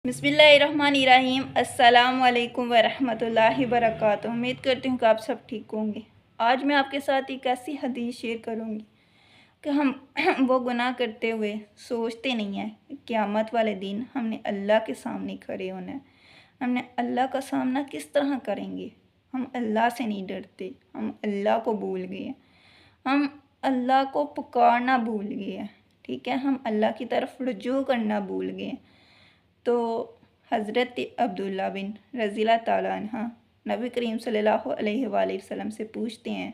बिस्मिल्लाहिर्रहमानिर्रहीम। अस्सलाम वालेकुम वरहमतुल्लाहि वबरकातुहू। उम्मीद करती हूँ कि आप सब ठीक होंगे। आज मैं आपके साथ एक ऐसी हदीस शेयर करूँगी कि हम वो गुनाह करते हुए सोचते नहीं हैं क़यामत वाले दिन हमने अल्लाह के सामने खड़े होना है। हमने अल्लाह का सामना किस तरह करेंगे। हम अल्लाह से नहीं डरते, हम अल्लाह को भूल गए हैं। हम अल्लाह को पुकारना भूल गए हैं। ठीक है, हम अल्लाह की तरफ रुजू करना भूल गए हैं। तो हज़रत अब्दुल्ला बिन रज़ियल्लाहु ताला अन्हा नबी करीम सल्लल्लाहु अलैहि वसल्लम से पूछते हैं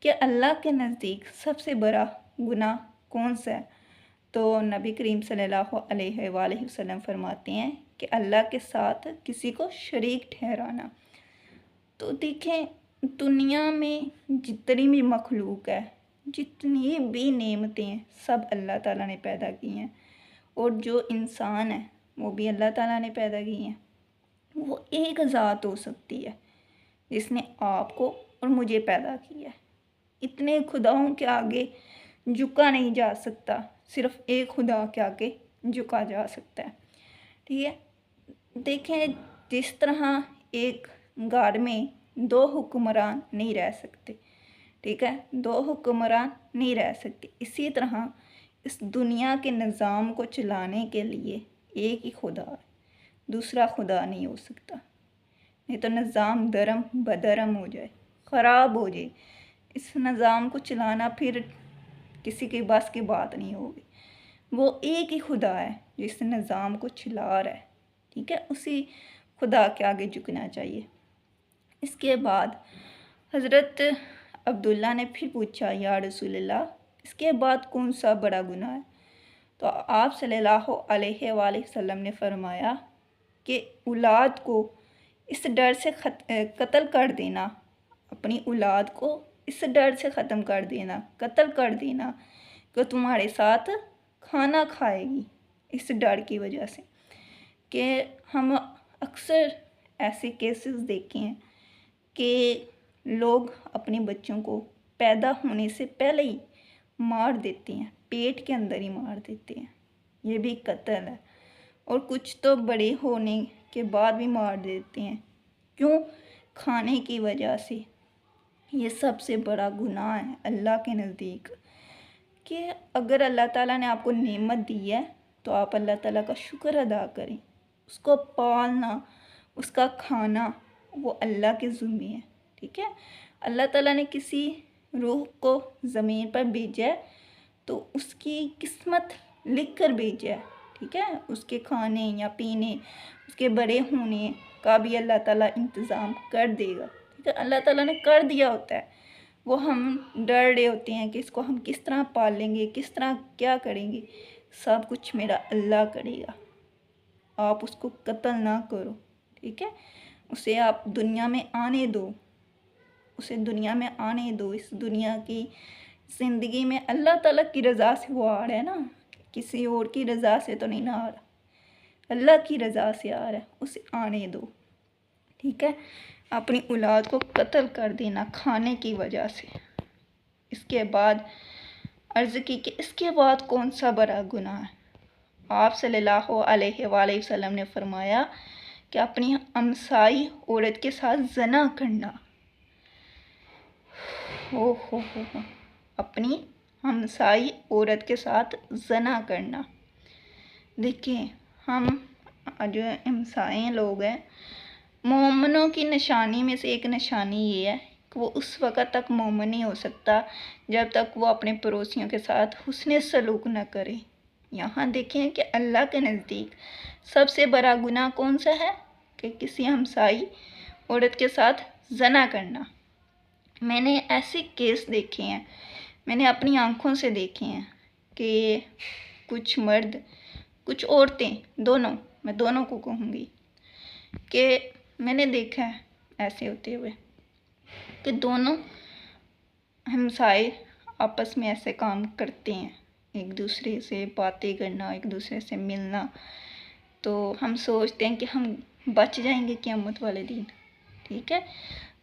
कि अल्लाह के नज़दीक सबसे बड़ा गुनाह कौन सा है। तो नबी करीम सल्लल्लाहु अलैहि वसल्लम फरमाते हैं कि अल्लाह के साथ किसी को शरीक ठहराना। तो देखें, दुनिया में जितनी भी मखलूक है, जितनी भी नेमतें हैं, सब अल्लाह ताला ने पैदा की हैं। और जो इंसान है वो भी अल्लाह ताला ने पैदा की हैं। वो एक ज़ात हो सकती है जिसने आपको और मुझे पैदा किया है। इतने खुदाओं के आगे झुका नहीं जा सकता, सिर्फ एक खुदा के आगे झुका जा सकता है। ठीक है, देखें, जिस तरह एक घर में दो हुक्मरान नहीं रह सकते, ठीक है, दो हुक्मरान नहीं रह सकते, इसी तरह इस दुनिया के निज़ाम को चलाने के लिए एक ही खुदा है, दूसरा खुदा नहीं हो सकता। नहीं तो निज़ाम दरम बदरम हो जाए, ख़राब हो जाए। इस निज़ाम को चलाना फिर किसी के बस की बात नहीं होगी। वो एक ही खुदा है जो इस निज़ाम को चला रहा है। ठीक है, उसी खुदा के आगे झुकना चाहिए। इसके बाद हज़रत अब्दुल्ला ने फिर पूछा, या रसूलल्लाह, इसके बाद कौन सा बड़ा गुनाह है। तो आप सल्लल्लाहु अलैहि वसल्लम ने फरमाया कि औलाद को इस डर से कत्ल कर देना, अपनी औलाद को इस डर से ख़त्म कर देना, कत्ल कर देना कि तुम्हारे साथ खाना खाएगी, इस डर की वजह से। कि हम अक्सर ऐसे केसेस देखे हैं कि लोग अपने बच्चों को पैदा होने से पहले ही मार देते हैं, पेट के अंदर ही मार देते हैं। ये भी कत्ल है। और कुछ तो बड़े होने के बाद भी मार देते हैं। क्यों? खाने की वजह से। ये सबसे बड़ा गुनाह है अल्लाह के नज़दीक। कि अगर अल्लाह ताला ने आपको नेमत दी है तो आप अल्लाह ताला का शुक्र अदा करें। उसको पालना, उसका खाना, वो अल्लाह के ज़िम्मे है। ठीक है, अल्लाह ताला ने किसी रूह को ज़मीन पर भेजा है तो उसकी किस्मत लिख कर भेजा है। ठीक है, उसके खाने या पीने, उसके बड़े होने का भी अल्लाह ताला इंतज़ाम कर देगा। ठीक है, अल्लाह ताला ने कर दिया होता है। वो हम डर रहे होते हैं कि इसको हम किस तरह पालेंगे, किस तरह क्या करेंगे। सब कुछ मेरा अल्लाह करेगा। आप उसको कत्ल ना करो। ठीक है, उसे आप दुनिया में आने दो, उसे दुनिया में आने दो। इस दुनिया की ज़िंदगी में अल्लाह ताला की रज़ा से वो आ रहा है ना, किसी और की रज़ा से तो नहीं ना आ रहा, अल्लाह की रज़ा से आ रहा है, उसे आने दो। ठीक है, अपनी औलाद को कत्ल कर देना खाने की वजह से। इसके बाद अर्ज़ की कि इसके बाद कौन सा बड़ा गुनाह है। आप सल्लल्लाहु अलैहि वसल्लम ने फरमाया कि अपनी हमसाई औरत के साथ ज़ना करना। हो अपनी हमसाई औरत के साथ ज़ना करना। देखिए, हम जो हमसाए लोग हैं, मोमिनों की निशानी में से एक निशानी ये है कि वो उस वक़्त तक मोमिन नहीं हो सकता जब तक वो अपने पड़ोसियों के साथ हुस्न सलूक न करे। यहाँ देखें कि अल्लाह के नज़दीक सबसे बड़ा गुनाह कौन सा है कि किसी हमसाई औरत के साथ ज़ना करना। मैंने ऐसे केस देखे हैं, मैंने अपनी आँखों से देखे हैं कि कुछ मर्द, कुछ औरतें, दोनों, मैं दोनों को कहूँगी कि मैंने देखा है ऐसे होते हुए कि दोनों हमसाए आपस में ऐसे काम करते हैं, एक दूसरे से बातें करना, एक दूसरे से मिलना। तो हम सोचते हैं कि हम बच जाएंगे क़यामत वाले दिन। ठीक है,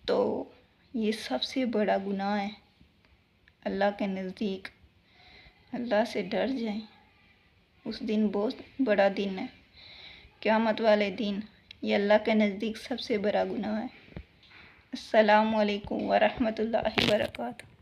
तो ये सबसे बड़ा गुनाह है अल्लाह के नज़दीक। अल्लाह से डर जाएं, उस दिन बहुत बड़ा दिन है। क़यामत वाले दिन ये अल्लाह के नज़दीक सबसे बड़ा गुनाह है। अस्सलामु अलैकुम व रहमतुल्लाहि व बरकातुहू।